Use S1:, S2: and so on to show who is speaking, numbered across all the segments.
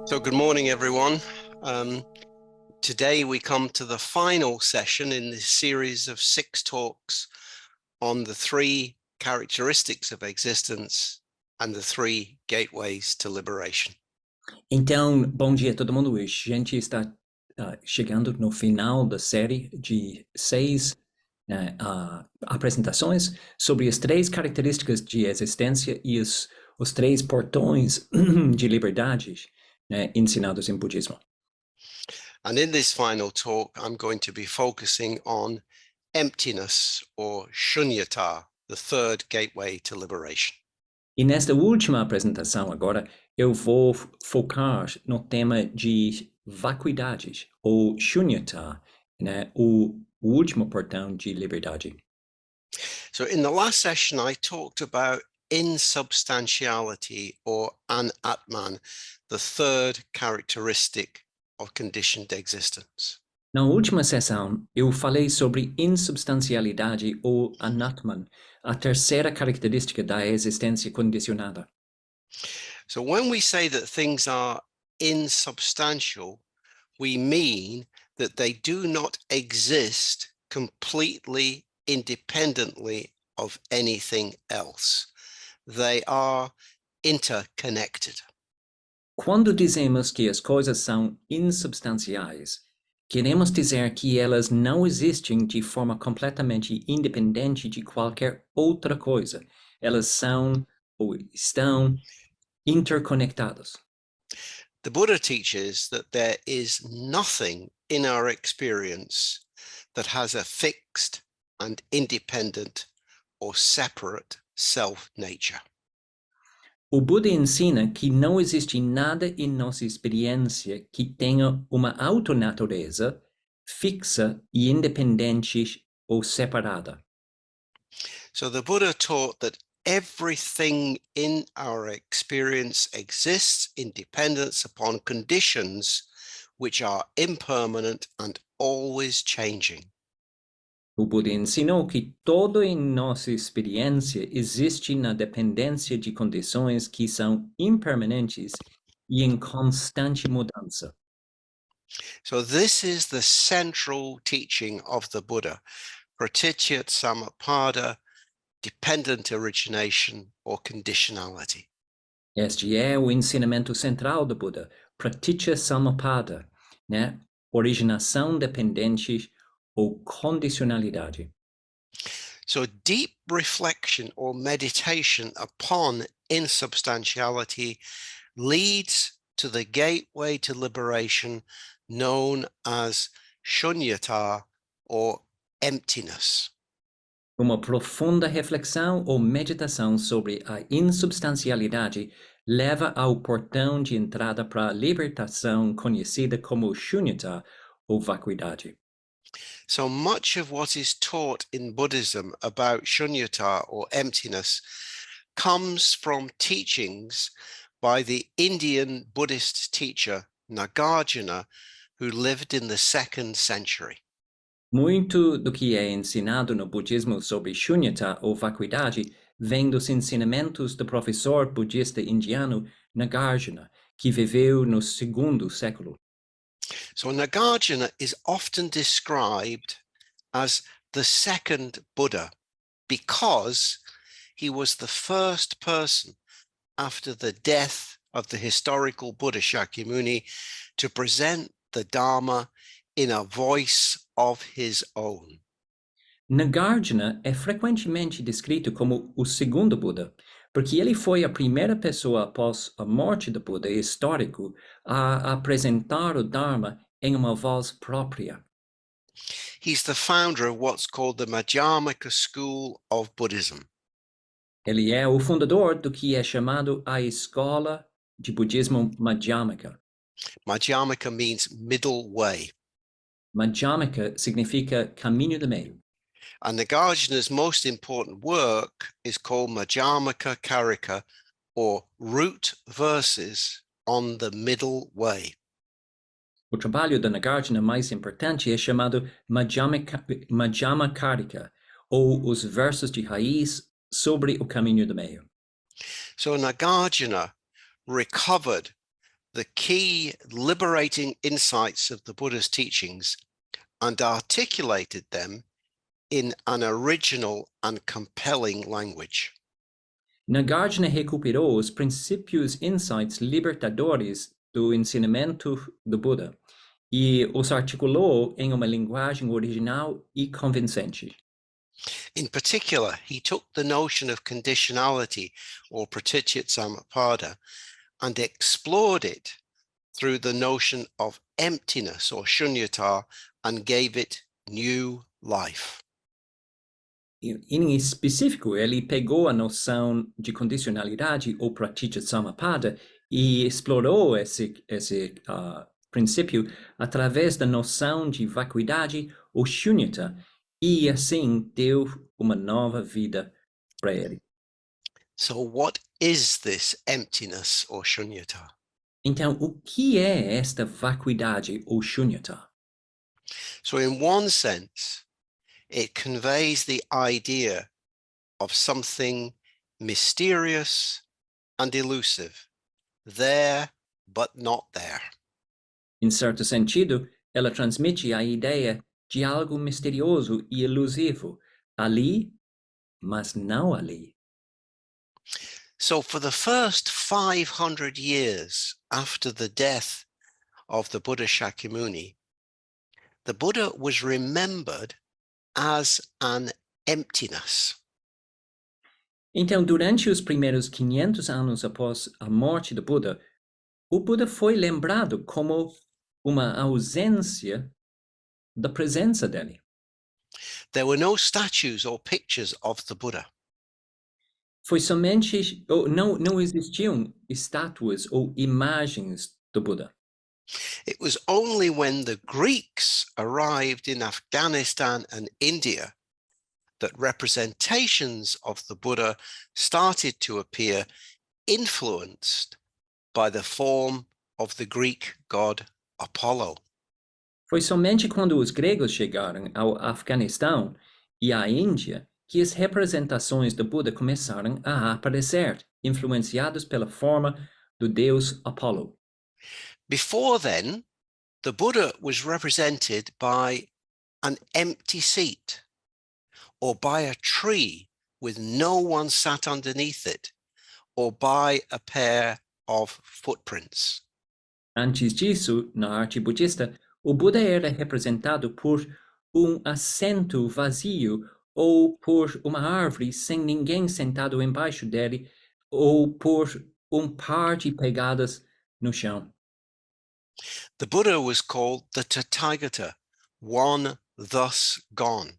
S1: So good morning, everyone. Today we come to the final session in this series of 6 talks on the 3 characteristics of existence and the 3 gateways to liberation.
S2: Então, bom dia a todo mundo. A gente está chegando no final da série de 6 apresentações sobre as 3 características de existência e os 3 portões de liberdade ensinados em budismo.
S1: And in this final talk, I'm going to be focusing on emptiness or Sunyata, the 3rd gateway to liberation.
S2: E nesta última apresentação agora, eu vou focar no tema de vacuidade, ou Sunyata, o último portão de liberdade.
S1: So in the last session, I talked about insubstantiality or anatman, the 3rd characteristic of conditioned existence.
S2: Na última sessão, eu falei sobre insubstancialidade ou anatman, a 3ª característica da existência condicionada.
S1: So when we say that things are insubstantial, we mean that they do not exist completely independently of anything else. They are interconnected.
S2: Quando dizemos que as coisas são insubstanciais, queremos dizer que elas não existem de forma completamente independente de qualquer outra coisa. Elas são ou estão interconectadas.
S1: The Buddha teaches that there is nothing in our experience that has a fixed and independent or separate self-nature.
S2: O Buda ensina que não existe nada em nossa experiência que tenha uma autonatureza fixa e independente ou separada.
S1: So the Buddha taught that everything in our experience exists in dependence upon conditions which are impermanent and always changing.
S2: O Buda ensinou que todo em nossa experiência existe na dependência de condições que são impermanentes e em constante mudança.
S1: So this is the central teaching of the Buddha, pratitya samappada, dependent origination or conditionality.
S2: Este é o ensinamento central do Buda, pratitya samappada, originação dependente ou condicionalidade.
S1: So deep reflection or meditation upon insubstantiality leads to the gateway to liberation known as Sunyata or emptiness.
S2: Uma profunda reflexão ou meditação sobre a insubstancialidade leva ao portão de entrada para a libertação conhecida como Sunyata ou vacuidade.
S1: So much of what is taught in Buddhism about Sunyata or emptiness comes from teachings by the Indian Buddhist teacher Nagarjuna, who lived in the 2nd century.
S2: Muito do que é ensinado no budismo sobre Sunyata ou vacuidade vem dos ensinamentos do professor budista indiano Nagarjuna, que viveu no 2º século.
S1: So Nagarjuna is often described as the 2nd Buddha because he was the first person after the death of the historical Buddha Shakyamuni to present the Dharma in a voice of his own.
S2: Nagarjuna é frequentemente descrito como o 2º Buda, porque ele foi a primeira pessoa após a morte do Buda histórico a apresentar o Dharma em uma voz própria.
S1: He's the founder of what's called the Madhyamaka school of Buddhism.
S2: Ele é o fundador do que é chamado a escola de budismo Madhyamaka.
S1: Madhyamaka means middle way.
S2: Madhyamaka significa caminho do meio.
S1: And Nagarjuna's most important work is called Madhyamaka Karika, or root verses on the middle way.
S2: O trabalho da Nagarjuna mais importante é chamado Madhyamakarika, ou os versos de raiz sobre o caminho do meio.
S1: So Nagarjuna recovered the key liberating insights of the Buddha's teachings and articulated them in an original and compelling language.
S2: Nagarjuna recuperou os princípios insights libertadores do ensinamento do Buda e os articulou em uma linguagem original e convincente.
S1: In particular, he took the notion of conditionality or pratitya-samutpada and explored it through the notion of emptiness or shunyata and gave it new life.
S2: Em específico, ele pegou a noção de condicionalidade ou pratitya-samutpada e explorou esse princípio através da noção de vacuidade ou shunyata e assim deu uma nova vida para ele.
S1: So what is this emptiness or shunyata?
S2: Então, o que é esta vacuidade ou shunyata?
S1: So in one sense, it conveys the idea of something mysterious and elusive, there but not there.
S2: Em certo sentido, ela transmite a ideia de algo misterioso e elusivo, ali, mas não ali.
S1: So for the first 500 years after the death of the Buddha Shakyamuni, the Buddha was remembered as an emptiness.
S2: Então, durante os primeiros 500 anos após a morte do Buda, o Buda foi lembrado como uma ausência da presença dele.
S1: There were no statues or pictures of the Buddha.
S2: Foi somente, não existiam estátuas ou imagens do Buda.
S1: It was only when the Greeks arrived in Afghanistan and India that representations of the Buddha started to appear, influenced by the form of the Greek god Apollo.
S2: Foi somente quando os gregos chegaram ao Afeganistão e à Índia que as representações do Buda começaram a aparecer, influenciados pela forma do deus Apolo.
S1: Before then, the Buddha was represented by an empty seat or by a tree with no one sat underneath it or by a pair of footprints.
S2: Antes disso, na arte budista, o Buda era representado por assento vazio ou por uma árvore sem ninguém sentado embaixo dele ou por par de pegadas no chão.
S1: The Buddha was called the Tathagata, one thus gone.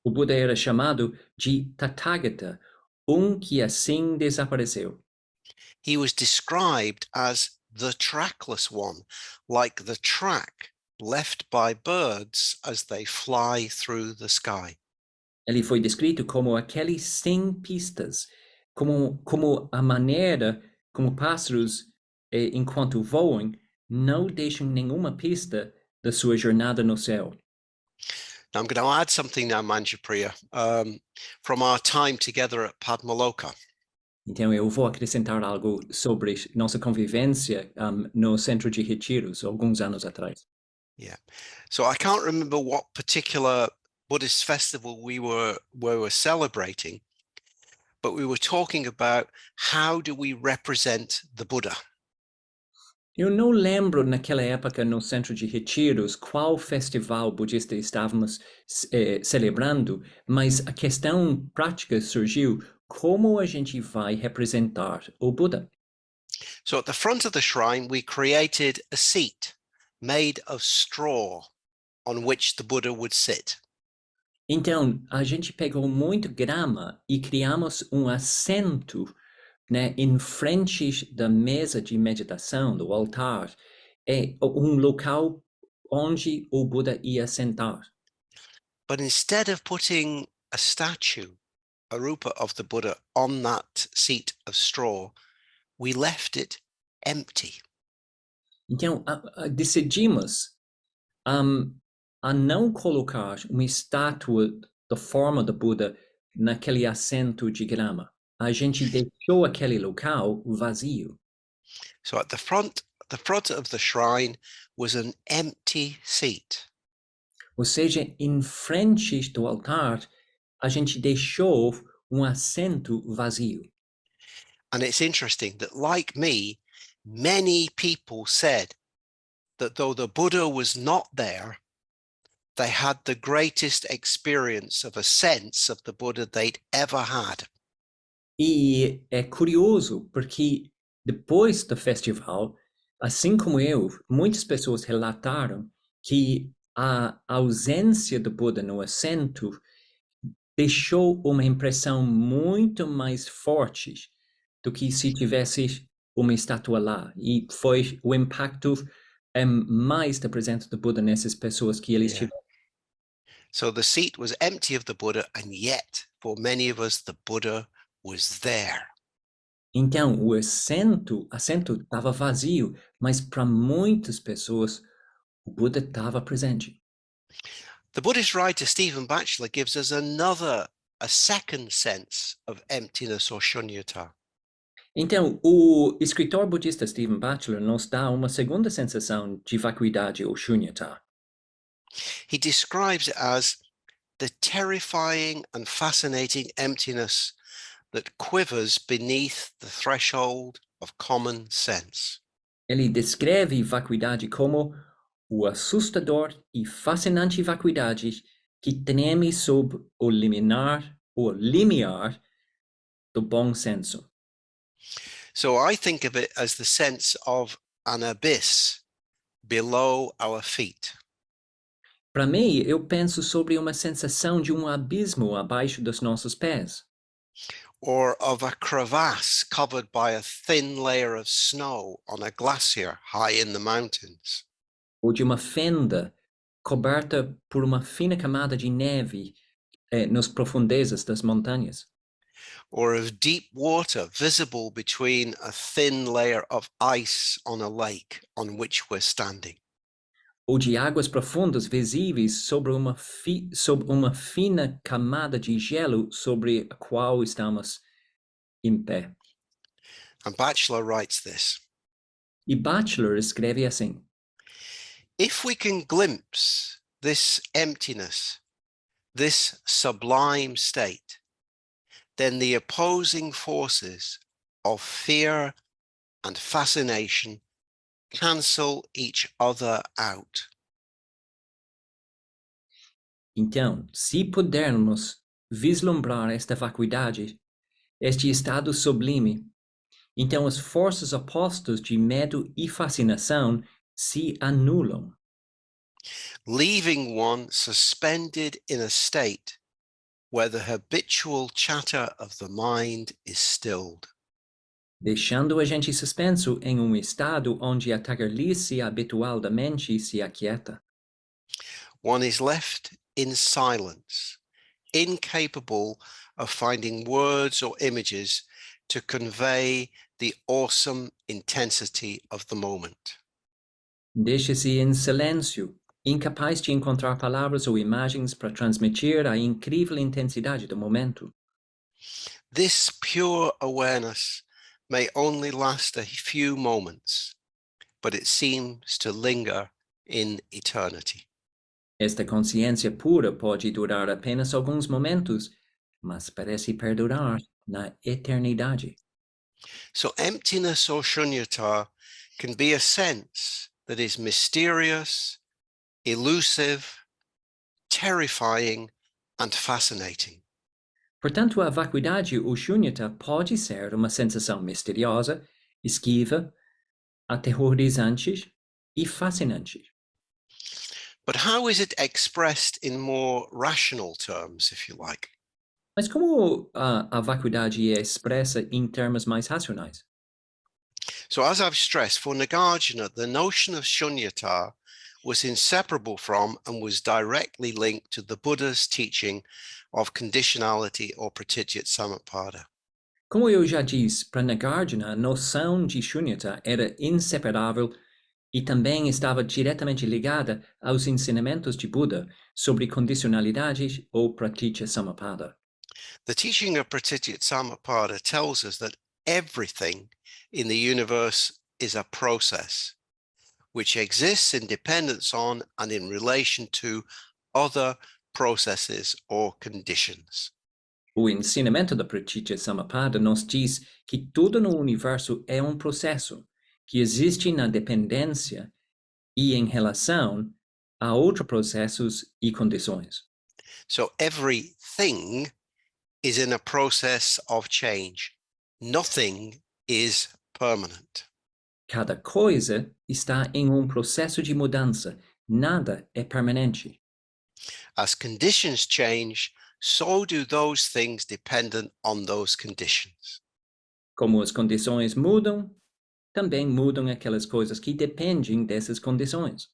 S2: O Buda era chamado de Tathagata, que assim desapareceu.
S1: He was described as the trackless one, like the track left by birds as they fly through the sky.
S2: Ele foi descrito como aquele sem pistas, como a maneira como pássaros, enquanto voam, não deixam nenhuma pista da sua jornada no céu.
S1: Now I'm going to add something now, Manjupriya, from our time together at Padmaloka.
S2: Então eu vou acrescentar algo sobre nossa convivência no centro de retiros, alguns anos atrás.
S1: Yeah. So I can't remember what particular Buddhist festival we were celebrating, but we were talking about how do we represent the Buddha.
S2: Eu não lembro naquela época no centro de retiros qual festival budista estávamos celebrando, mas a questão prática surgiu: como a gente vai representar o Buda?
S1: So at the front of the shrine, we created a seat made of straw on which the Buddha would sit.
S2: Então, a gente pegou muito grama e criamos assento, né, em frente da mesa de meditação, do altar, local onde o Buda ia sentar.
S1: But instead of putting a statue, a rupa of the Buddha, on that seat of straw, we left it empty.
S2: Então, decidimos a não colocar uma estátua da forma do Buda naquele assento de grama. A gente deixou aquele local vazio.
S1: So at the front the front of the shrine was an empty seat.
S2: Ou seja, em frente do altar, a gente deixou assento vazio.
S1: And it's interesting that, like me, many people said that though the Buddha was not there, they had the greatest experience of a sense of the Buddha they'd ever had.
S2: E é curioso, porque depois do festival, assim como eu, muitas pessoas relataram que a ausência do Buda no assento deixou uma impressão muito mais forte do que se tivesse uma estátua lá. E foi o impacto mais da presença do Buda nessas pessoas que eles tiveram.
S1: So the seat was empty of the Buddha, and yet for many of us, the Buddha was there.
S2: Então, o assento estava vazio, mas para muitas pessoas, o Buda estava presente.
S1: The Buddhist writer Stephen Batchelor gives us a second sense of emptiness or shunyata.
S2: Então, o escritor budista Stephen Batchelor nos dá uma segunda sensação de vacuidade ou shunyata.
S1: He describes it as the terrifying and fascinating emptiness that quivers beneath the threshold of common sense.
S2: Ele descreve vacuidade como o assustador e fascinante vacuidade que treme sob o limiar do bom senso.
S1: So I think of it as the sense of an abyss below our feet.
S2: Para mim, eu penso sobre uma sensação de abismo abaixo dos nossos pés.
S1: Or of a crevasse covered by a thin layer of snow on a glacier high in the mountains.
S2: Ou de uma fenda coberta por uma fina camada de neve nas profundezas das montanhas.
S1: Or of deep water visible between a thin layer of ice on a lake on which we're standing.
S2: Ou de águas profundas visíveis sobre uma fina camada de gelo sobre a qual estamos em pé.
S1: And Batchelor writes this:
S2: E Batchelor escreve assim:
S1: if we can glimpse this emptiness, this sublime state, then the opposing forces of fear and fascination cancel each other out.
S2: Então, se pudermos vislumbrar esta vacuidade, este estado sublime, então as forças opostas de medo e fascinação se anulam,
S1: leaving one suspended in a state where the habitual chatter of the mind is stilled.
S2: deixando a gente suspenso em estado onde a tagarelice habitual da mente se aquieta.
S1: One is left in silence, incapable of finding words or images to convey the awesome intensity of the moment.
S2: Deixa-se em silêncio, incapaz de encontrar palavras ou imagens para transmitir a incrível intensidade do momento.
S1: This pure awareness may only last a few moments, but it seems to linger in eternity.
S2: Esta consciência pura pode durar apenas alguns momentos, mas parece perdurar na eternidade.
S1: So emptiness or shunyata can be a sense that is mysterious, elusive, terrifying, and fascinating.
S2: Portanto, a vacuidade ou shunyata pode ser uma sensação misteriosa, esquiva, aterrorizante e fascinante.
S1: But how is it expressed in more rational terms, if you like?
S2: Mas como a vacuidade é expressa em termos mais racionais?
S1: So as I've stressed, for Nagarjuna, the notion of shunyata was inseparable from and was directly linked to the Buddha's teaching of conditionality or pratitya samutpada.
S2: Como eu já disse, para Nagarjuna, a noção de shunyata era inseparável e também estava diretamente ligada aos ensinamentos de Buda sobre condicionalidade ou pratitya samutpada.
S1: The teaching of pratitya samutpada tells us that everything in the universe is a process, which exists in dependence on and in relation to other processes or conditions.
S2: O ensinamento da Pratitya Samappada nos diz que tudo no universo é um processo que existe na dependência e em relação a outros processos e condições.
S1: So everything is in a process of change. Nothing is permanent.
S2: Cada coisa está em um processo de mudança. Nada é permanente.
S1: As conditions change, so do those things dependent on those conditions.
S2: Como as condições mudam, também mudam aquelas coisas que dependem dessas condições.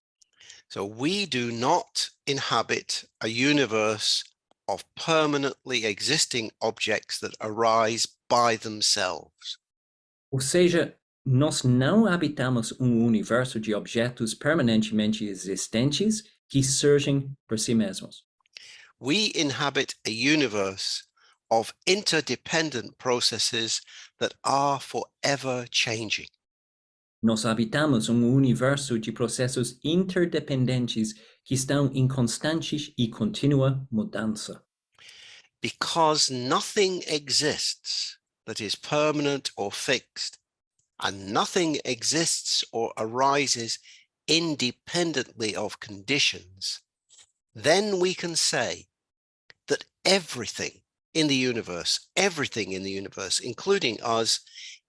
S1: So we do not inhabit a universe of permanently existing objects that arise by themselves.
S2: Ou seja, nós não habitamos um universo de objetos permanentemente existentes que surgem por si mesmos.
S1: We inhabit a universe of interdependent processes that are forever changing.
S2: Nós habitamos um universo de processos interdependentes que estão em constante e contínua mudança.
S1: Because nothing exists that is permanent or fixed, and nothing exists or arises independently of conditions, then we can say that everything in the universe, including us,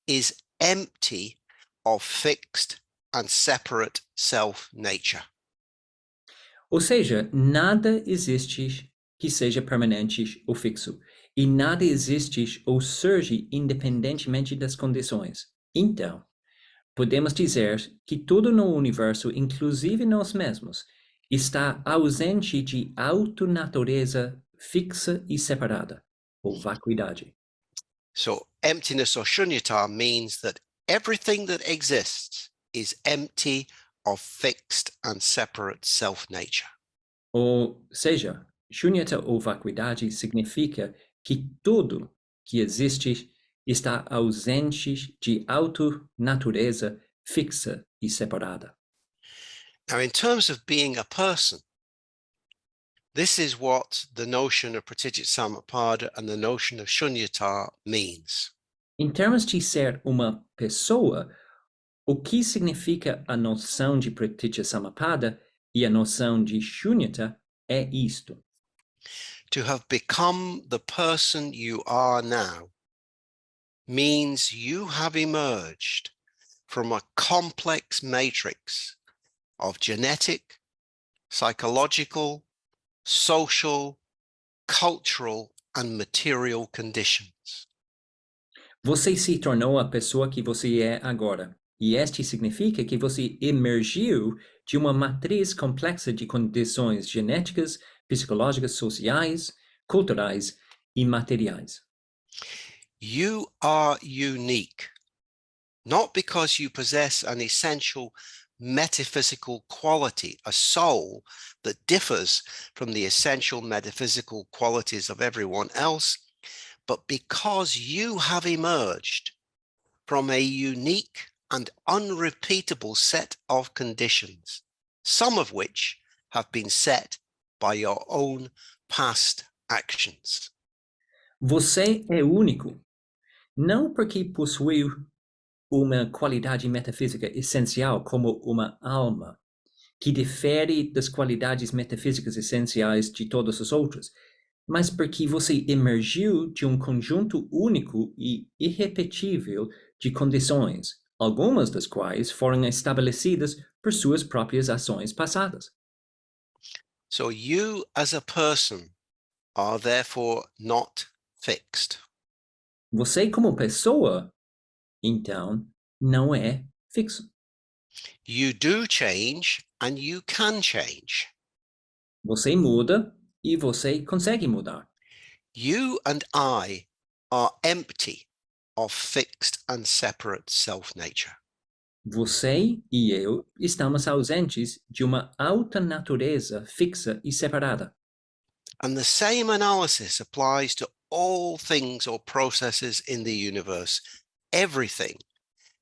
S1: is empty of fixed and separate self-nature.
S2: Ou seja, nada existe que seja permanente ou fixo, e nada existe ou surge independentemente das condições. Então, podemos dizer que tudo no universo, inclusive nós mesmos, está ausente de autonatureza fixa e separada, ou vacuidade.
S1: So emptiness or shunyata means that everything that exists is empty of fixed and separate self-nature.
S2: Ou seja, Sunyata ou vacuidade significa que tudo que existe está ausente de autonatureza fixa e separada.
S1: Now, in terms of being a person, this is what the notion of Pratitya Samappada and the notion of Shunyata means.
S2: Em termos de ser uma pessoa, o que significa a noção de Pratitya Samappada e a noção de Shunyata é isto.
S1: To have become the person you are now means you have emerged from a complex matrix of genetic, psychological, social, cultural, and material conditions.
S2: Você se tornou a pessoa que você é agora, e este significa que você emergiu de uma matriz complexa de condições genéticas, psicológicas, sociais, culturais e materiais.
S1: You are unique, not because you possess an essential metaphysical quality, a soul that differs from the essential metaphysical qualities of everyone else, but because you have emerged from a unique and unrepeatable set of conditions, some of which have been set by your own past actions.
S2: Você é único, não porque possuiu uma qualidade metafísica essencial como uma alma, que difere das qualidades metafísicas essenciais de todas as outras, mas porque você emergiu de um conjunto único e irrepetível de condições, algumas das quais foram estabelecidas por suas próprias ações passadas.
S1: So you as a person are therefore not fixed.
S2: Você como pessoa, então, não é fixo.
S1: You do change and you can change.
S2: Você muda e você consegue mudar.
S1: You and I are empty of fixed and separate self-nature.
S2: Você e eu estamos ausentes de uma alta natureza fixa e separada.
S1: And the same analysis applies to all things or processes in the universe. Everything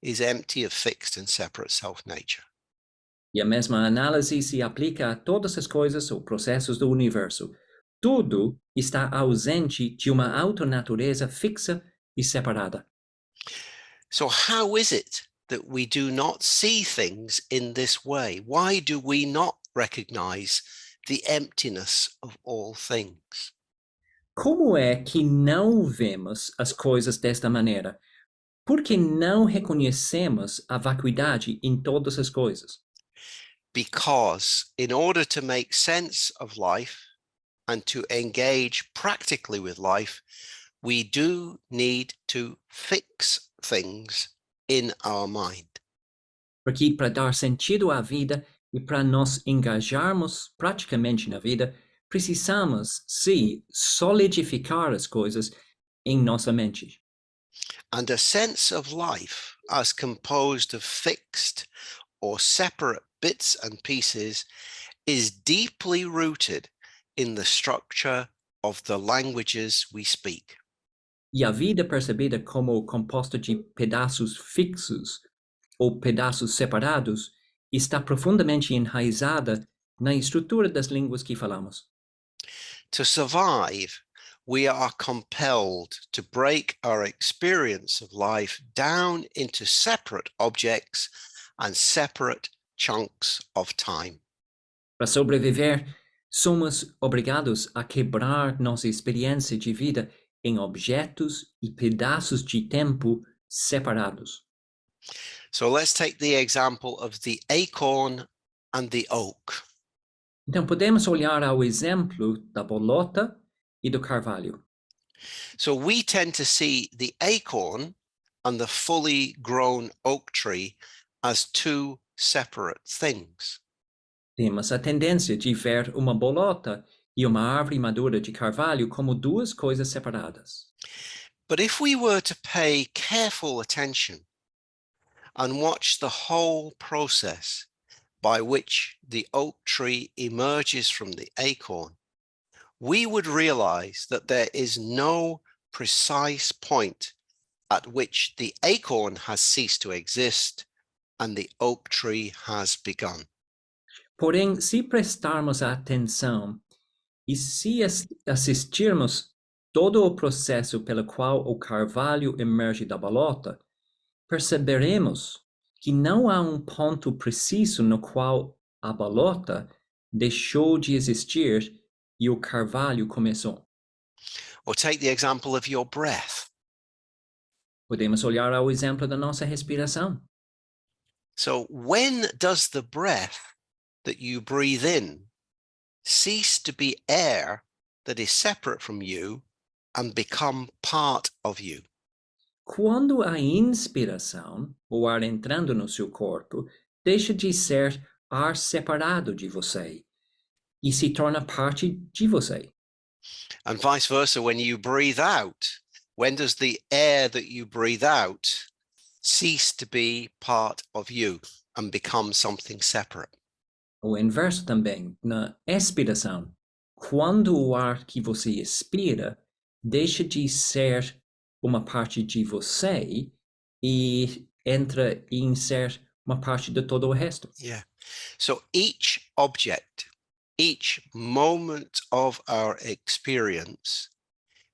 S1: is empty of fixed and separate self-nature.
S2: E a mesma análise se aplica a todas as coisas ou processos do universo. Tudo está ausente de uma autonatureza fixa e separada.
S1: So how is it that we do not see things in this way? Why do we not recognize the emptiness of all things?
S2: Como é que não vemos as coisas desta maneira? Por que não reconhecemos a vacuidade em todas as coisas?
S1: Because in order to make sense of life and to engage practically with life, we do need to fix things in our mind.
S2: Porque para dar sentido à vida e para nos engajarmos praticamente na vida, precisamos, sim, solidificar as coisas em nossa mente.
S1: And a sense of life as composed of fixed or separate bits and pieces is deeply rooted in the structure of the languages we speak.
S2: E a vida percebida como composta de pedaços fixos ou pedaços separados está profundamente enraizada na estrutura das línguas que falamos.
S1: To survive, we are compelled to break our experience of life down into separate objects and separate chunks of time.
S2: Para sobreviver, somos obrigados a quebrar nossa experiência de vida em objetos e pedaços de tempo separados.
S1: So let's take the example of the acorn and the oak.
S2: Então, podemos olhar ao exemplo da bolota e do carvalho.
S1: So we tend to see the acorn and the fully grown oak tree as two separate things.
S2: Temos a tendência de ver uma bolota e uma árvore madura de carvalho como duas coisas separadas.
S1: But if we were to pay careful attention and watch the whole process by which the oak tree emerges from the acorn, we would realize that there is no precise point at which the acorn has ceased to exist and the oak tree has begun.
S2: Porém, se prestarmos atenção e se assistirmos todo o processo pelo qual o carvalho emerge da bolota, perceberemos que não há um ponto preciso no qual a bolota deixou de existir e o carvalho começou.
S1: Or take the example of your breath.
S2: Podemos olhar ao exemplo da nossa respiração.
S1: So when does the breath that you breathe in cease to be air that is separate from you and become part of you?
S2: Quando a inspiração, o ar entrando no seu corpo, deixa de ser ar separado de você e se torna parte de você.
S1: And vice versa, when you breathe out, when does the air that you breathe out cease to be part of you and become something separate?
S2: O inverso também, na expiração. Quando o ar que você expira deixa de ser uma parte de você e entra em ser uma parte de todo o resto.
S1: Yeah. So each object, each moment of our experience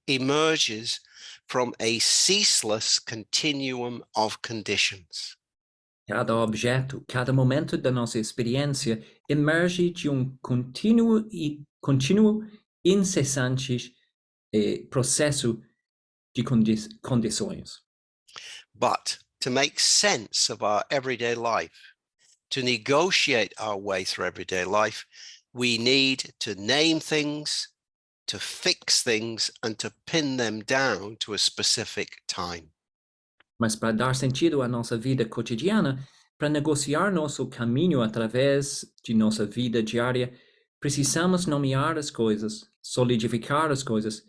S1: emerges from a ceaseless continuum of conditions.
S2: Cada objeto, cada momento da nossa experiência emerge de contínuo incessante processo de condições.
S1: But to make sense of our everyday life, to negotiate our way through everyday life, we need to name things, to fix things, and to pin them down to a specific time.
S2: Mas para dar sentido à nossa vida cotidiana, para negociar nosso caminho através de nossa vida diária, precisamos nomear as coisas, solidificar as coisas,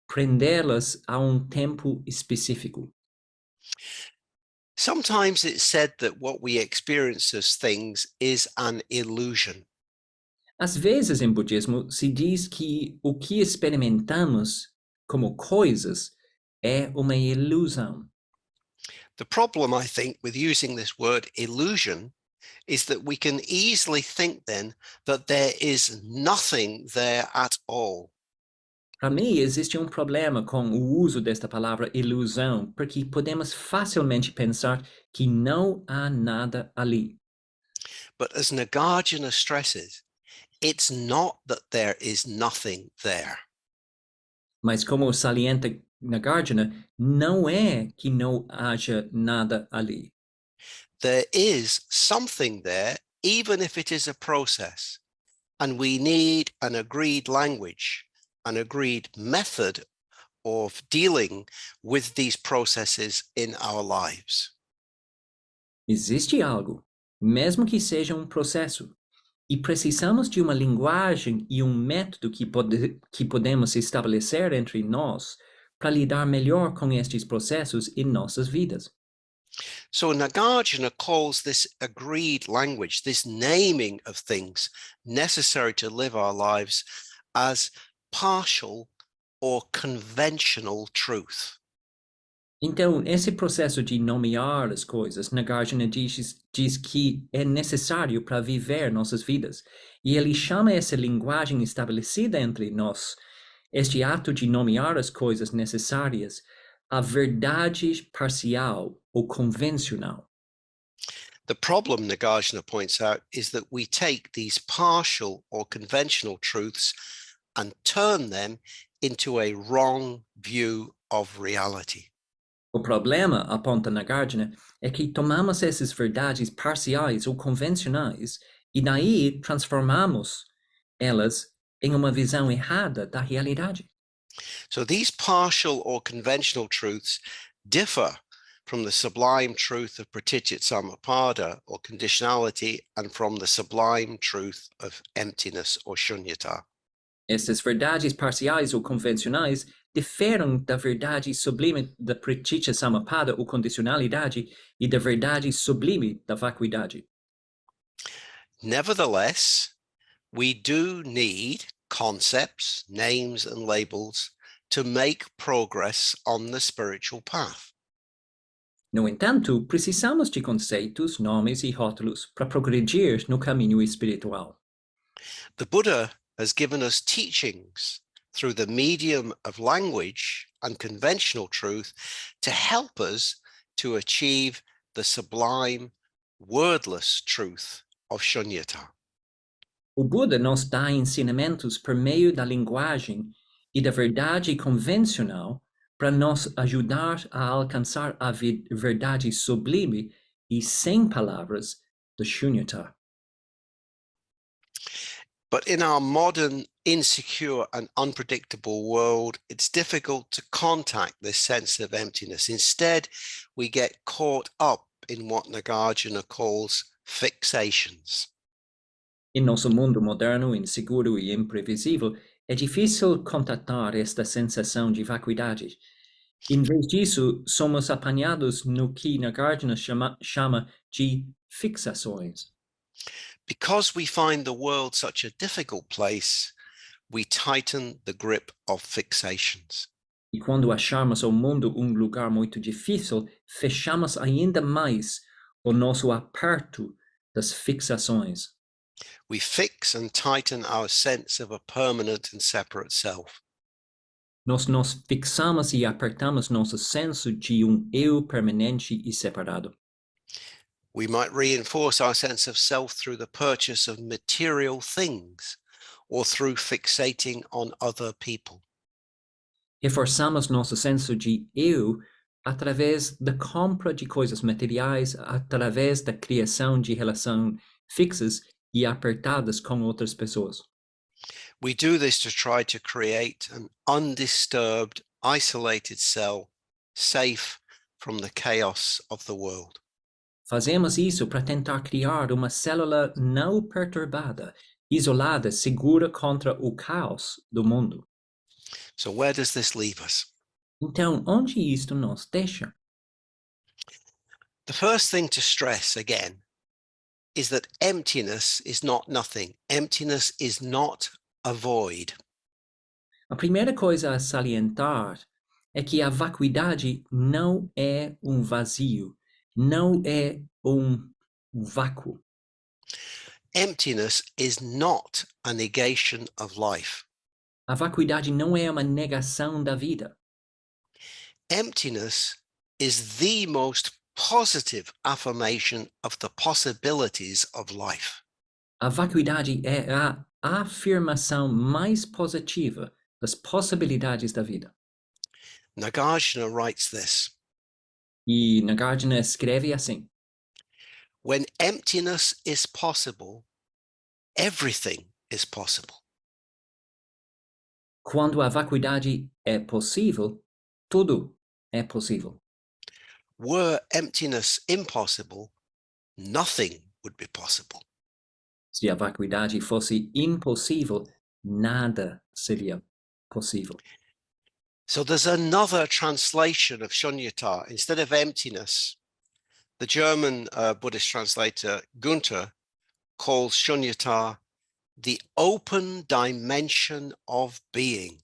S2: prendê-las a tempo específico.
S1: Sometimes it's said that what we experience as things is an illusion.
S2: Às vezes, em budismo, se diz que o que experimentamos como coisas é uma ilusão.
S1: The problem, I think, with using this word illusion is that we can easily think then that there is nothing there at all.
S2: Para mim, existe problema com o uso desta palavra ilusão, porque podemos facilmente pensar que não há nada ali.
S1: But as Nagarjuna stresses, it's not that there is nothing there.
S2: Mas como salienta Nagarjuna, não é que não haja nada ali.
S1: There is something there, even if it is a process, and we need an agreed language, an agreed method of dealing with these processes in our lives.
S2: Existe algo, mesmo que seja processo, e precisamos de uma linguagem e método que podemos estabelecer entre nós para lidar melhor com estes processos em nossas vidas.
S1: So Nagarjuna calls this agreed language, this naming of things necessary to live our lives, as partial or conventional truth.
S2: Então, esse processo de nomear as coisas, Nagarjuna diz que é necessário para viver nossas vidas. E ele chama essa linguagem estabelecida entre nós, este ato de nomear as coisas necessárias, a verdade parcial ou convencional.
S1: The problem, Nagarjuna points out, is that we take these partial or conventional truths and turn them into a wrong view of reality.
S2: O problema, aponta Nagarjuna, é que tomamos essas verdades parciais ou convencionais e daí transformamos elas em uma visão errada da realidade.
S1: So these partial or conventional truths differ from the sublime truth of pratitya samappada or conditionality and from the sublime truth of emptiness or shunyata.
S2: Essas verdades parciais ou convencionais diferem da verdade sublime da pratitya samappada ou condicionalidade e da verdade sublime da vacuidade.
S1: Nevertheless, we do need concepts, names, and labels to make progress on the spiritual path.
S2: No entanto, precisamos de conceitos, nomes e rótulos para progredir no caminho espiritual.
S1: The Buddha has given us teachings through the medium of language and conventional truth to help us to achieve the sublime, wordless truth of Shunyata.
S2: O Buda nos dá ensinamentos por meio da linguagem e da verdade convencional para nos ajudar a alcançar a verdade sublime e sem palavras da Shunyata.
S1: But in our modern, insecure and unpredictable world, it's difficult to contact this sense of emptiness. Instead, we get caught up in what Nagarjuna calls fixations.
S2: Em nosso mundo moderno, inseguro e imprevisível, é difícil contatar esta sensação de vacuidade. Em vez disso, somos apanhados no que Nagarjuna chama de fixações.
S1: Because we find the world such a difficult place, we tighten the grip of fixations.
S2: E quando acharmos o mundo lugar muito difícil, fechamos ainda mais o nosso aperto das fixações.
S1: We fix and tighten our sense of a permanent and separate self.
S2: Nós nos fixamos e apertamos nosso senso de eu permanente e separado.
S1: We might reinforce our sense of self through the purchase of material things or through fixating on other people.
S2: Reforçamos nosso senso de eu através da compra de coisas materiais, através da criação de relações fixas e apertadas com outras pessoas.
S1: We do this to try to create an undisturbed, isolated cell, safe from the chaos of the world.
S2: Fazemos isso para tentar criar uma célula não perturbada, isolada, segura contra o caos do mundo.
S1: So where does this leave us?
S2: Então, onde isto nos deixa?
S1: The first thing to stress again is that emptiness is not nothing. Emptiness is not a void.
S2: A primeira coisa a salientar é que a vacuidade não é vazio, não é vácuo.
S1: emptiness is not a negation of life.
S2: A vacuidade não é uma negação da vida.
S1: Emptiness is the most positive affirmation of the possibilities of life.
S2: A vacuidade é a afirmação mais positiva das possibilidades da vida.
S1: Nagarjuna writes this:
S2: E Nagarjuna escreve assim:
S1: when emptiness is possible, everything is possible.
S2: quando a vacuidade é possível, tudo é possível.
S1: Were emptiness impossible, nothing would be possible.
S2: Se a vacuidade fosse impossível, nada seria possível.
S1: So there's another translation of Sunyata. Instead of emptiness, the German Buddhist translator Gunther calls Sunyata the open dimension of being.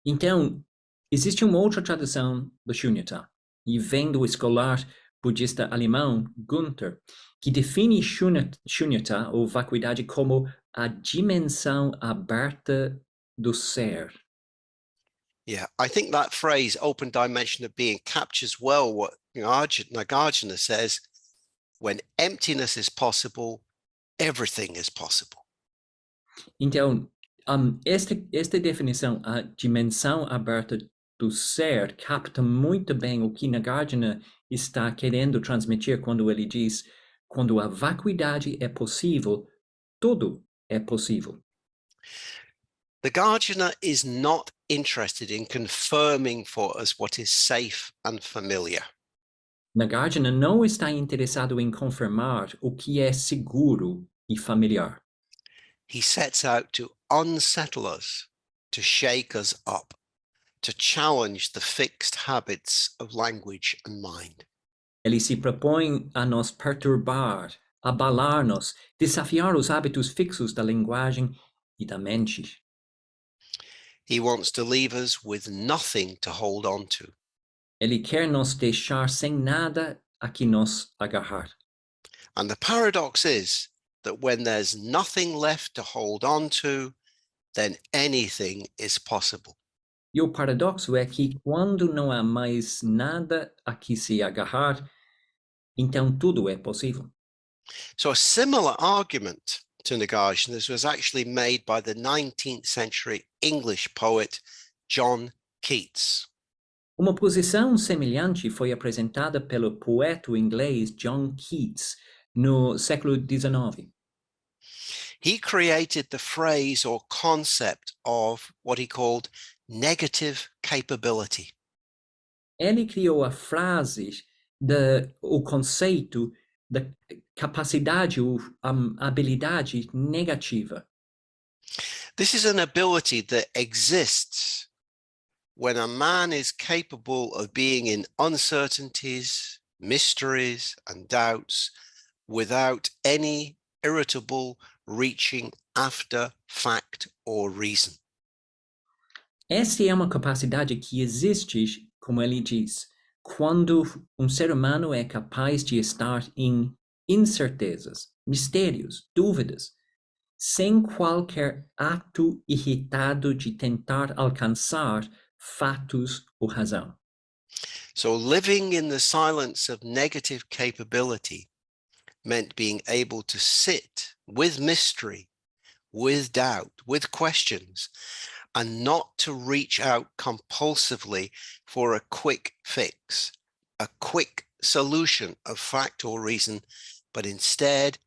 S2: Então, existe uma outra tradução do Sunyata, e vem do escolar budista alemão Gunther, que define Sunyata, ou vacuidade, como a dimensão aberta do ser.
S1: Yeah, I think that phrase, open dimension of being, captures well what Nagarjuna says: when emptiness is possible, everything is possible.
S2: Então, esta definição, a dimensão aberta do ser, capta muito bem o que Nagarjuna está querendo transmitir quando ele diz: quando a vacuidade é possível, tudo é possível.
S1: Nagarjuna is not interested in confirming for us what is safe and familiar.
S2: Nagarjuna não está interessado em confirmar o que é seguro e familiar.
S1: He sets out to unsettle us, to shake us up, to challenge the fixed habits of language and mind.
S2: Ele se propõe a nos perturbar, abalar-nos, desafiar os hábitos fixos da linguagem e da mente.
S1: He wants to leave us with nothing to hold on to.
S2: Ele quer nos deixar sem nada a que nos agarrar.
S1: And the paradox is that when there's nothing left to hold on to, then anything is possible.
S2: E o paradoxo é que quando não há mais nada a que se agarrar, então tudo é possível.
S1: So a similar argument to Nagarjuna's was actually made by the 19th century English poet John Keats.
S2: Uma posição semelhante foi apresentada pelo poeta inglês John Keats no século XIX.
S1: He created the phrase or concept of what he called negative capability.
S2: Ele criou a frase, o conceito da capacidade ou habilidade negativa.
S1: This is an ability that exists when a man is capable of being in uncertainties, mysteries, and doubts without any irritable reaching after fact or reason.
S2: Essa é uma capacidade que existe, como ele diz, quando um ser humano é capaz de estar em incertezas, mistérios, dúvidas, sem qualquer ato irritado de tentar alcançar fatos ou razão.
S1: So living in the silence of negative capability meant being able to sit with mystery, with doubt, with questions, and not to reach out compulsively for a quick fix, a quick solution of fact or reason, but instead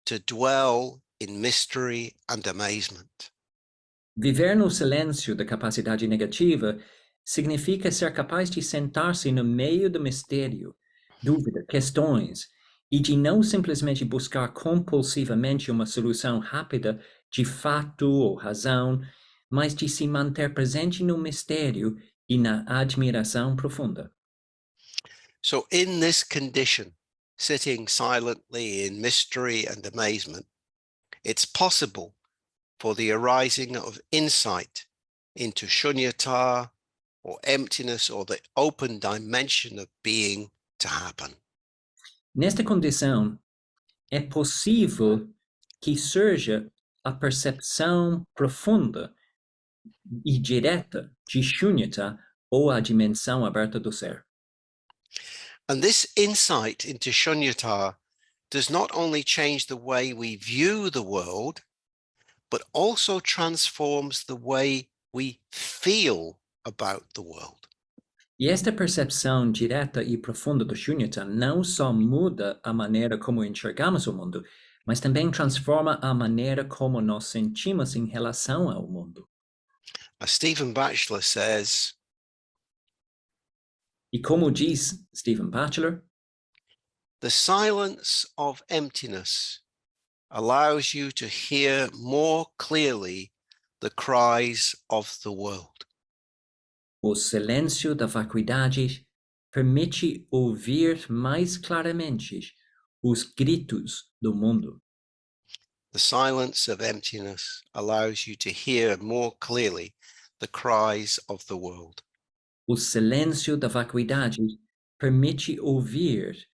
S1: to dwell in mystery and amazement.
S2: Viver no silêncio da capacidade negativa significa ser capaz de sentar-se no meio do mistério, dúvida, questões, e de não simplesmente buscar compulsivamente uma solução rápida de fato ou razão, mas de se manter presente no mistério e na admiração profunda.
S1: So in this condition, sitting silently in mystery and amazement, it's possible for the arising of insight into shunyata or emptiness or the open dimension of being to happen.
S2: Nesta condição, é possível que surja a percepção profunda e direta de Sunyata, ou a dimensão aberta do ser.
S1: And this insight into Sunyata does not only change the way we view the world, but also transforms the way we feel about the world.
S2: E esta percepção direta e profunda do Sunyata não só muda a maneira como enxergamos o mundo, mas também transforma a maneira como nos sentimos em relação ao mundo.
S1: As Stephen Batchelor says,
S2: E como diz Stephen Batchelor,
S1: the silence of emptiness allows you to hear more clearly the cries of the world.
S2: o silêncio da vacuidade permite ouvir mais claramente os gritos do mundo.
S1: The silence of emptiness allows you to hear more clearly the cries of the world.
S2: O silêncio da vacuidade permite ouvir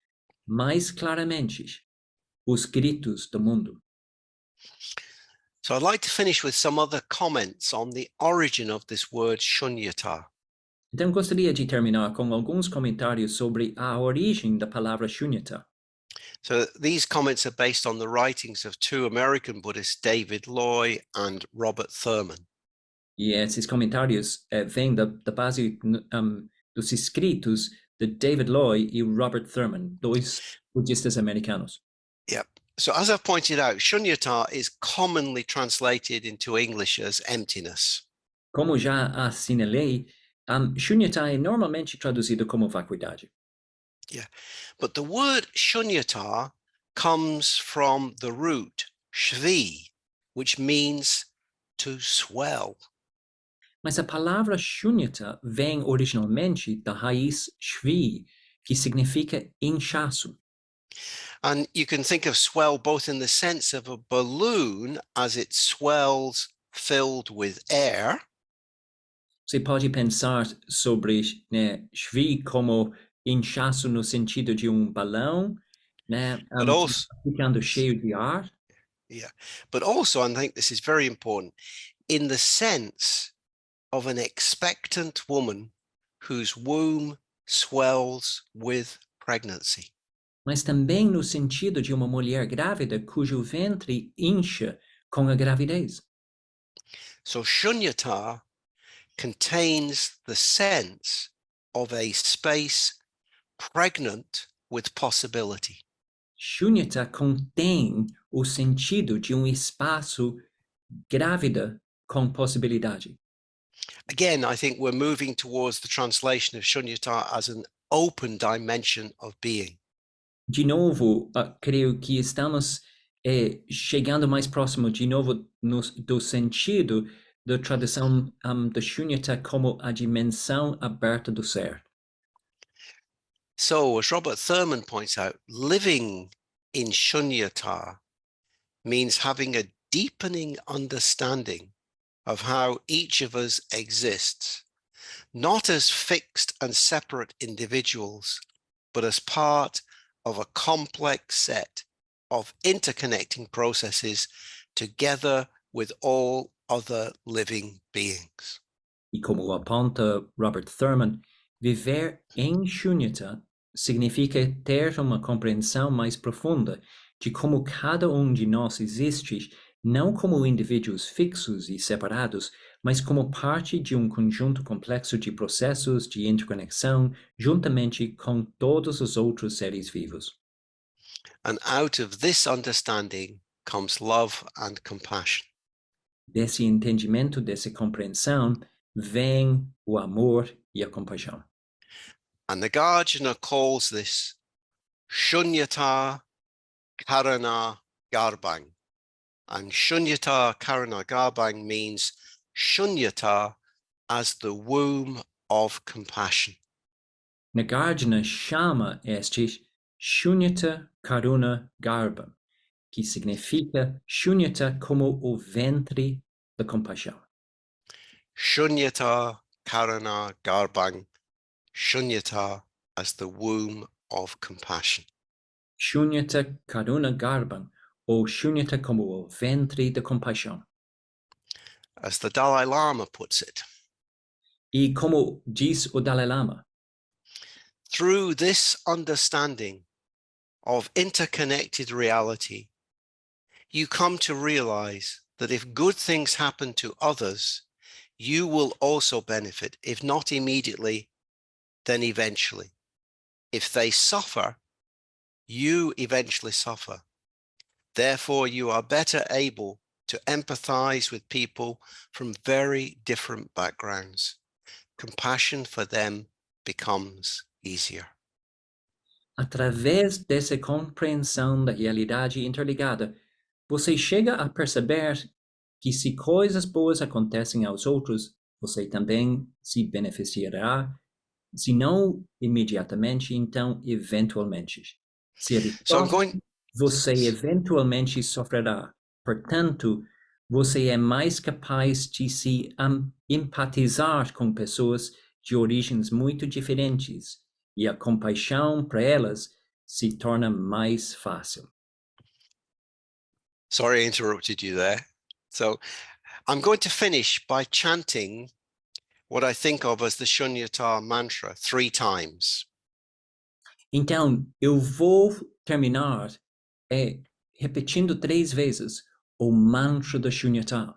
S2: mais claramente os gritos do mundo.
S1: So I'd like to finish with some other comments on the origin of this word shunyata.
S2: Então, gostaria de terminar com alguns comentários sobre a origem da palavra Sunyata.
S1: So these comments are based on the writings of two American Buddhists, David Loy and Robert Thurman.
S2: E esses comentários vêm da base dos escritos de David Loy e Robert Thurman, dois budistas americanos.
S1: Yep. So as I've pointed out, shunyata is commonly translated into English as emptiness.
S2: Como já assinalei, Sunyata é normalmente traduzido como vacuidade.
S1: Yeah, but the word shunyata comes from the root shvi, which means to swell.
S2: Mas a palavra Sunyata vem originalmente da raiz shvi, que significa inchaço.
S1: And you can think of swell both in the sense of a balloon as it swells filled with air.
S2: Você pode pensar sobre, né, shvi como inchaço no sentido de balão, né,
S1: But also,
S2: ficando cheio de ar.
S1: yeah, but also, I think this is very important, in the sense of an expectant woman whose womb swells with pregnancy.
S2: Mas também no sentido de uma mulher grávida cujo ventre incha com a gravidez.
S1: So shunyata contains the sense of a space pregnant with possibility.
S2: Sunyata contém o sentido de espaço grávida com possibilidade.
S1: Again, I think we're moving towards the translation of shunyata as an open dimension of being.
S2: De novo, creio que estamos chegando mais próximo, de novo, do sentido da tradução da Sunyata como a dimensão aberta do ser.
S1: So, as Robert Thurman points out, living in shunyata means having a deepening understanding of how each of us exists, not as fixed and separate individuals, but as part of a complex set of interconnecting processes together with all other living beings.
S2: E como aponta Robert Thurman, viver em Sunyata significa ter uma compreensão mais profunda de como cada de nós existe, não como indivíduos fixos e separados, mas como parte de conjunto complexo de processos de interconexão, juntamente com todos os outros seres vivos.
S1: And out of this understanding comes love and compassion.
S2: Desse entendimento, dessa compreensão, vem o amor e a compaixão.
S1: And the Nagarjuna calls this shunyata karana garbang. And shunyata karana garbang means shunyata as the womb of compassion.
S2: Nagarjuna chama este Sunyata Karuna Garbha, que significa Sunyata como o ventre da compaixão.
S1: Shunyata karana garbang, shunyata as the womb of compassion.
S2: Sunyata Karuna Garbha, o Sunyata como o ventre da compaixão.
S1: As the Dalai Lama puts it,
S2: E como diz o Dalai Lama,
S1: through this understanding of interconnected reality, you come to realize that if good things happen to others, you will also benefit, if not immediately, then eventually. If they suffer, you eventually suffer. Therefore, you are better able to empathize with people from very different backgrounds. Compassion for them becomes easier.
S2: através dessa compreensão da realidade interligada, você chega a perceber que se coisas boas acontecem aos outros, você também se beneficiará, se não imediatamente, então eventualmente. Se ele
S1: So I'm
S2: sofre,
S1: going,
S2: você eventualmente sofrerá. Portanto, você é mais capaz de se empatizar com pessoas de origens muito diferentes, e a compaixão para elas se torna mais fácil.
S1: sorry I interrupted you there. So I'm going to finish by chanting what I think of as the Sunyata mantra 3 times.
S2: Então, eu vou terminar repetindo 3 vezes o mantra da Sunyata.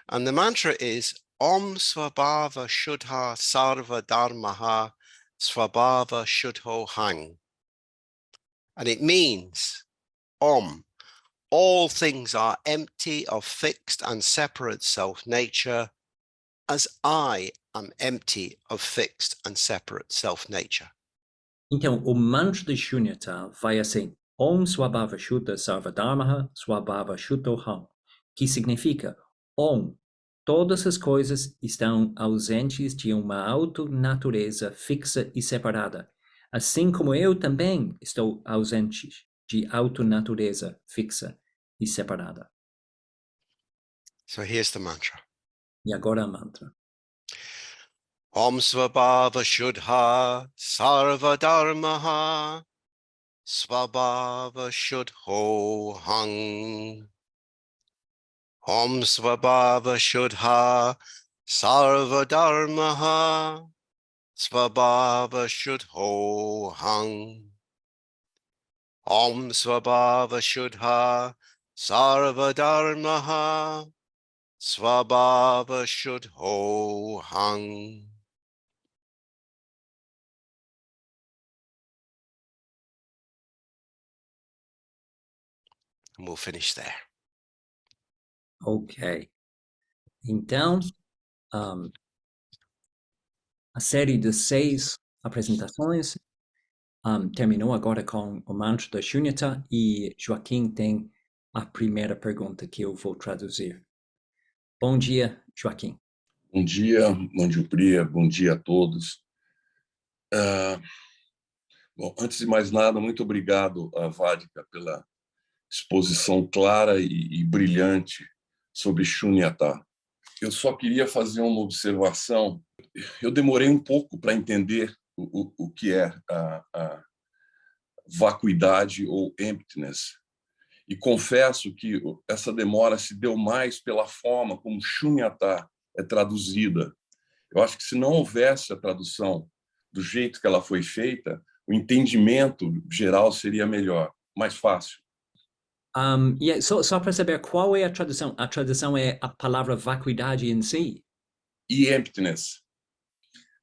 S1: And the mantra is Om Svabhava Shuddha Sarva Dharmaha Svabhava Shuddho Hang. And it means Om, all things are empty of fixed and separate self-nature, as I am empty of fixed and separate self-nature.
S2: Então, o mantra de Sunyata vai assim: Om Swabhava Shuddha Sarvadharmaha Swabhava Shuddho Ham, que significa Om, todas as coisas estão ausentes de uma auto-natureza fixa e separada, assim como eu também estou ausente de auto-natureza fixa e separada.
S1: So here's the mantra.
S2: E agora a mantra.
S1: Om Svabhava Shuddha Sarva Dharmaha Svabhava Shuddho Hang. Om Svabhava Shuddha Sarva Dharmaha Svabhava Shuddho Hang. Om Svabhava Shuddha Sarva Dharmaha Svabhava Shuddho Hang. And we'll finish there.
S2: Ok. Então, a série de 6 apresentações terminou agora com o mantra da Sunyata e Joaquim tem a primeira pergunta que eu vou traduzir. Bom dia, Joaquim.
S3: Bom dia, Priya, bom dia a todos. Bom, antes de mais nada, muito obrigado a Vaddhaka pela exposição clara e brilhante sobre Sunyata. Eu só queria fazer uma observação. Eu demorei um pouco para entender o que é a vacuidade ou emptiness. E confesso que essa demora se deu mais pela forma como Sunyata é traduzida. Eu acho que se não houvesse a tradução do jeito que ela foi feita, o entendimento geral seria melhor, mais fácil.
S2: Só para saber qual é a tradução. A tradução é a palavra vacuidade em si.
S3: E emptiness.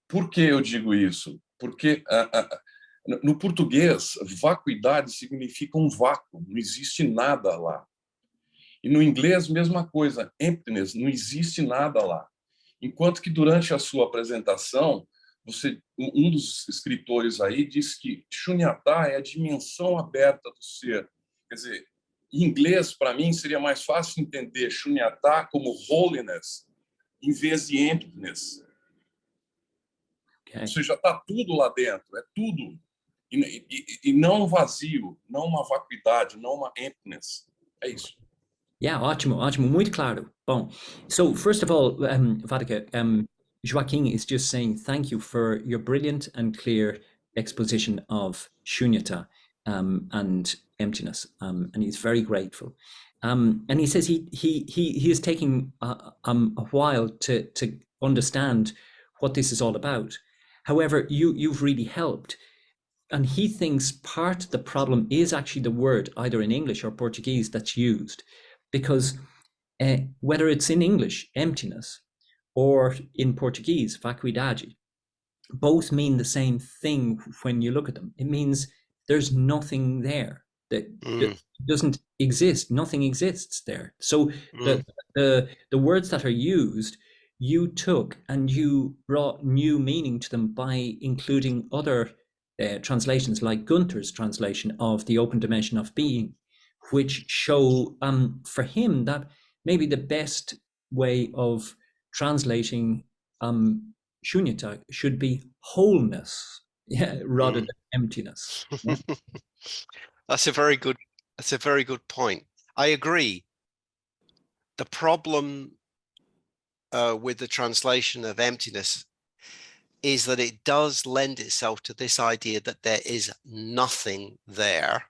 S3: Por que eu digo isso? Porque no português, vacuidade significa um vácuo, não existe nada lá. E no inglês, mesma coisa, emptiness, não existe nada lá. Enquanto que durante a sua apresentação, um dos escritores aí disse que Sunyata é a dimensão aberta do ser. Quer dizer, em inglês, para mim, seria mais fácil entender Sunyata como holiness, em vez de emptiness.
S2: Okay.
S3: Ou seja, está tudo lá dentro, é tudo. E não um vazio, não uma vacuidade, não uma emptiness. É isso.
S2: Yeah, ótimo, muito claro. Bom, so first of all, Vaddhaka, Joaquin is just saying thank you for your brilliant and clear exposition of Sunyata, and emptiness, and he's very grateful. And he says he is taking a while to understand what this is all about. However, you've really helped. And he thinks part of the problem is actually the word, either in English or Portuguese, that's used. Because whether it's in English, emptiness, or in Portuguese, vacuidade, both mean the same thing when you look at them. It means there's nothing there that doesn't exist. Nothing exists there. So the words that are used, you took and you brought new meaning to them by including other translations, like Gunther's translation of the open dimension of being, which show for him that maybe the best way of translating Sunyata should be wholeness, rather than emptiness. Yeah?
S1: That's a very good point. I agree. The problem with the translation of emptiness is that it does lend itself to this idea that there is nothing there.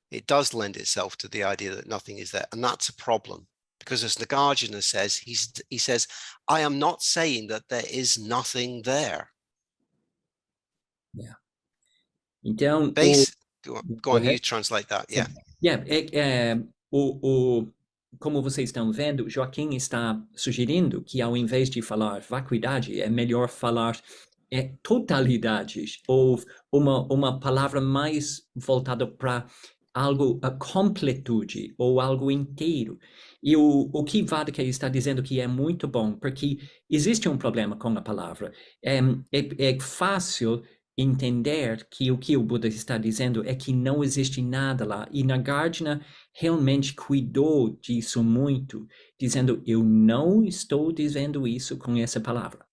S1: It does lend itself to the idea that nothing is there, and that's a problem. Because as Nagarjuna says, he says, I am not saying that there is nothing there.
S2: Yeah. Então,
S1: go on, you translate that. Yeah.
S2: Yeah. Como vocês estão vendo, Joaquim está sugerindo que ao invés de falar vacuidade, é melhor falar totalidade, ou uma palavra mais voltada para algo, a completude, ou algo inteiro. E o que Vaddhaka está dizendo que é muito bom, porque existe um problema com a palavra. É fácil entender que o Buda está dizendo é que não existe nada lá. E Nagarjuna realmente cuidou disso muito, dizendo, eu não estou dizendo isso com essa palavra.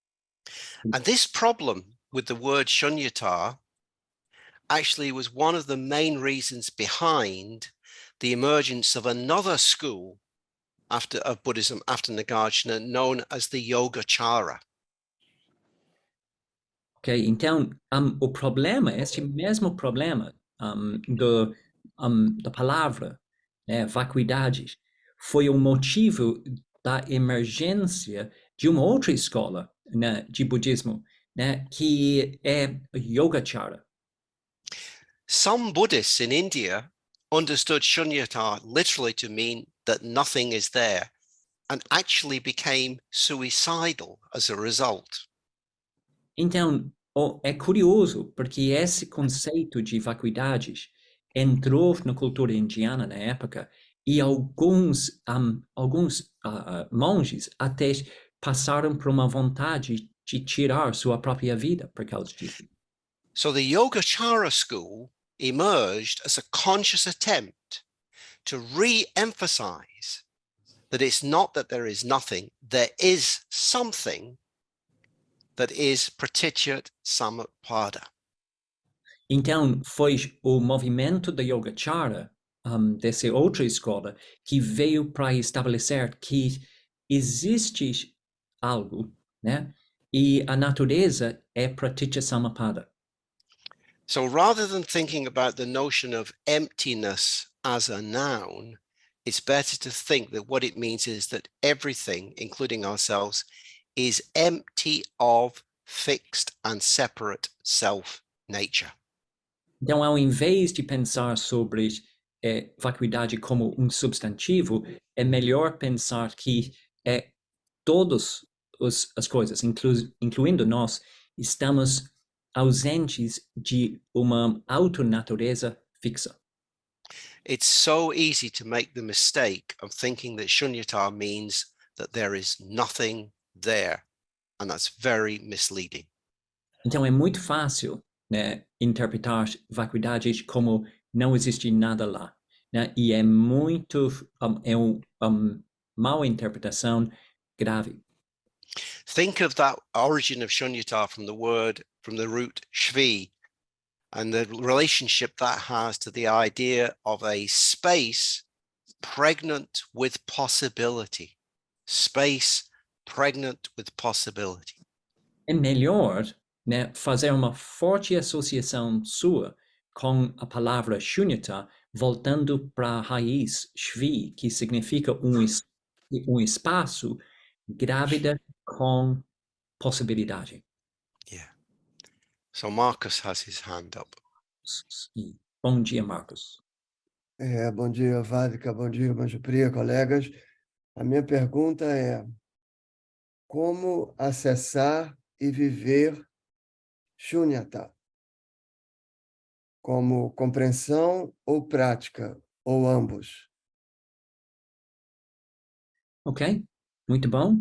S1: And this problem with the word Sunyata actually was one of the main reasons behind the emergence of another school of Buddhism after Nagarjuna, known as the Yogacara.
S2: Ok, então o problema, esse mesmo problema da palavra, vacuidade, foi o motivo da emergência de uma outra escola, né, de budismo, né, que é Yogacara.
S1: Some Buddhists in India understood Sunyata literally to mean that nothing is there, and actually became suicidal as a result.
S2: Então, é curioso, porque esse conceito de vacuidade entrou na cultura indiana na época, e alguns monges até passaram por uma vontade de tirar sua própria vida por causa disso.
S1: So the Yogacara school emerged as a conscious attempt to re-emphasize that it's not that there is nothing, there is something that is pratichyat samutpada.
S2: Então, foi o movimento da Yogacara, dessa outra escola, que veio para estabelecer que existe algo, né? E a natureza é pratichyat samutpada.
S1: So rather than thinking about the notion of emptiness as a noun, it's better to think that what it means is that everything, including ourselves, is empty of fixed and separate self-nature.
S2: Então, ao invés de pensar sobre vacuidade como um substantivo, é melhor pensar que todas as coisas, incluindo nós, estamos ausentes de uma autonatureza fixa.
S1: It's so easy to make the mistake of thinking that Sunyata means that there is nothing there, and that's very misleading.
S2: Então é muito fácil, né, interpretar vacuidade como não existe nada lá, né? E é muito má interpretação grave.
S1: Think of that origin of Sunyata from the root shvi, and the relationship that has to the idea of a space pregnant with possibility. Space pregnant with possibility.
S2: É melhor, né, fazer uma forte associação sua com a palavra Sunyata, voltando para a raiz shvi, que significa um espaço grávida com possibilidade.
S1: Yeah. So Marcus has his hand up.
S2: Bom dia, Marcos.
S4: Bom dia, Vaddhaka, bom dia, Manjupriya, colegas. A minha pergunta é: como acessar e viver Sunyata? Como compreensão ou prática, ou ambos?
S2: Ok, muito bom.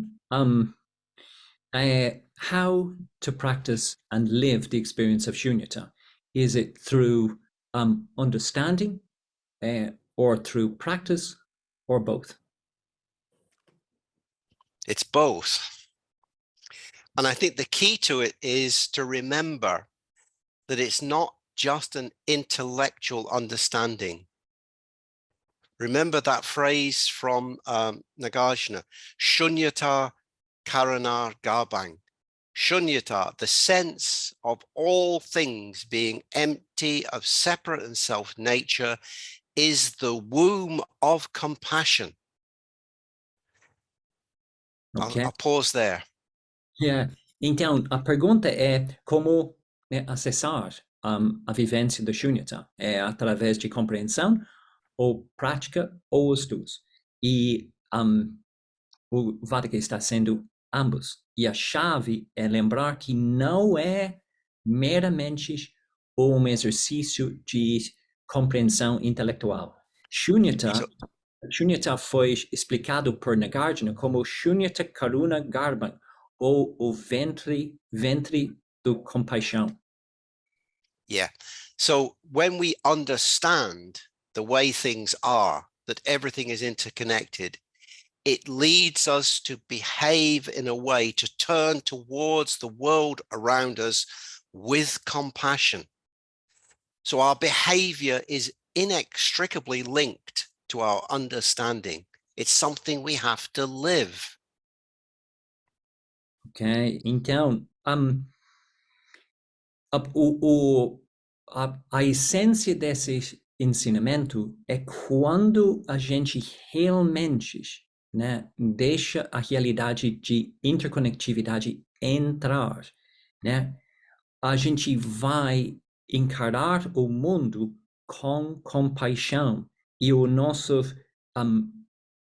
S2: How to practice and live the experience of Shunyata? Is it through understanding, or through practice, or both?
S1: It's both. And I think the key to it is to remember that it's not just an intellectual understanding. Remember that phrase from Nagarjuna, Shunyata Karana Garbang. Shunyata, the sense of all things being empty, of separate and self nature, is the womb of compassion.
S2: Okay.
S1: I'll pause there.
S2: Yeah. Então, a pergunta é como acessar a vivência da Shunyata? É através de compreensão, ou prática, ou estudos? E o Vaddhaka está sendo ambos. E a chave é lembrar que não é meramente um exercício de compreensão intelectual. Shunyata foi explicado por Nagarjuna como Shunyata Karuna Garbhan, ou o ventre do compaixão.
S1: Yeah. So when we understand the way things are, that everything is interconnected, it leads us to behave in a way to turn towards the world around us with compassion. So our behavior is inextricably linked to our understanding. It's something we have to live.
S2: Ok, então, a essência desse ensinamento é quando a gente realmente, né, deixa a realidade de interconectividade entrar, né? A gente vai encarar o mundo com compaixão e o nosso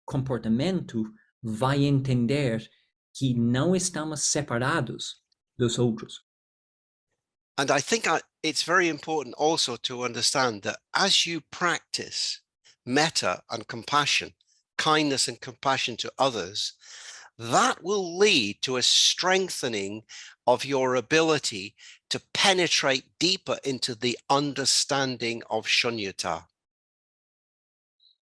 S2: comportamento vai entender que não estamos separados dos outros.
S1: And I think it's very important also to understand that as you practice metta and compassion, kindness and compassion to others, that will lead to a strengthening of your ability to penetrate deeper into the understanding of Shunyata.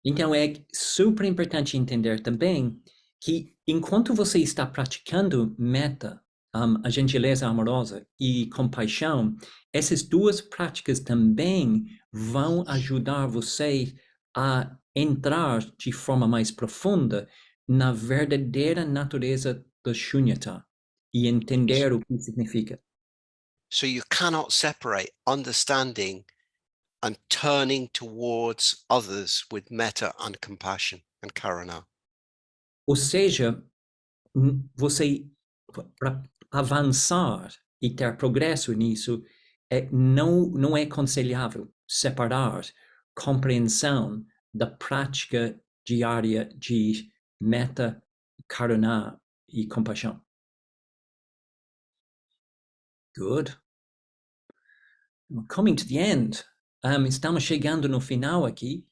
S2: Então é super importante entender também que enquanto você está praticando metta, a gentileza amorosa e compaixão, essas duas práticas também vão ajudar você a entrar de forma mais profunda na verdadeira natureza do Shunyata e entender o que significa.
S1: So you cannot separate understanding and turning towards others with metta and compassion and karuna.
S2: Ou seja, você, para avançar e ter progresso nisso, não é aconselhável separar compreensão da prática diária de metta, karuna e compaixão. Good. We're coming to the end. Estamos chegando no final aqui.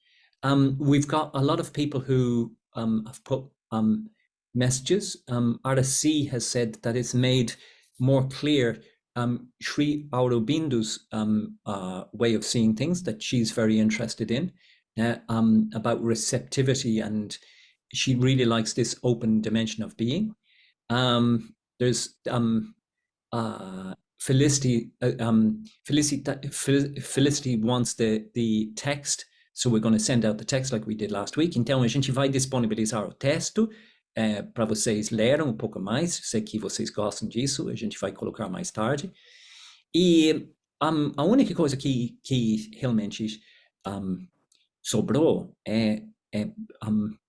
S2: We've got a lot of people who have put messages. Ara C has said that it's made more clear Sri Aurobindo's way of seeing things that she's very interested in, about receptivity, and she really likes this open dimension of being. There's Felicity wants the text, so we're going to send out the text like we did last week. Então a gente vai disponibilizar o texto para vocês lerem pouco mais. Sei que vocês gostam disso, a gente vai colocar mais tarde. E A única coisa que realmente sobrou é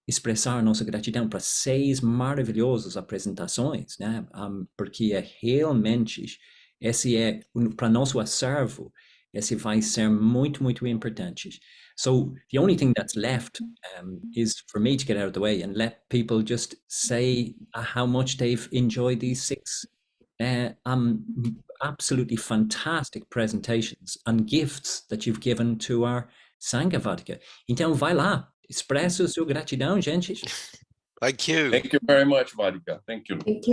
S2: expressar nossa gratidão para 6 maravilhosas apresentações, né? Porque realmente esse para nosso acervo, esse vai ser muito, muito importante. So the only thing that's left is for me to get out of the way and let people just say how much they've enjoyed these 6 absolutely fantastic presentations and gifts that you've given to our Sangha Vaddhaka. Então vai lá, expressa sua gratidão, gente.
S1: Thank you.
S3: Thank you very much, Vaddhaka. Thank you.
S5: Thank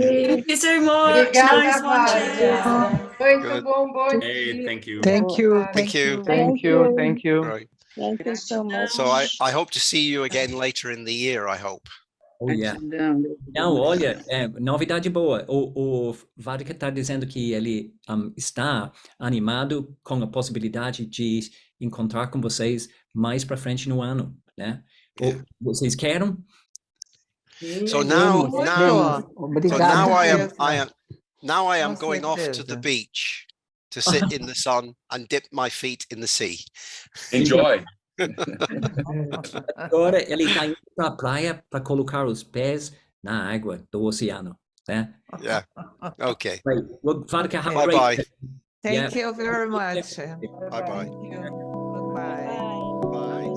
S5: you so much.
S6: Obrigada,
S5: Nice one, Jay.
S6: Vaddhaka. Muito
S1: Good.
S6: bom
S7: Hey,
S6: dia.
S7: thank you.
S8: Thank you.
S1: Thank you.
S8: Thank you. Thank you.
S1: Right.
S9: Thank you so much.
S1: So I hope to see you again later in the year, I hope.
S2: Oh, yeah.
S6: Gratidão.
S2: Não, olha, novidade boa. O Vaddhaka está dizendo que ele está animado com a possibilidade de encontrar com vocês mais para frente no ano, né?
S1: Yeah.
S2: Vocês querem?
S1: So now
S8: Obrigado.
S1: now I am
S8: Com
S1: going off to
S8: certeza.
S1: the beach to sit in the sun and dip my feet in the sea.
S3: Enjoy.
S2: Agora ele está indo para a praia para colocar os pés na água do oceano, né?
S1: Yeah. Okay.
S2: Right. Well, Vaddhaka, have a
S1: Bye
S2: great
S1: bye.
S2: day.
S8: Thank you very much.
S1: Bye bye.
S8: Thank you. Goodbye.
S9: Bye.
S1: Bye.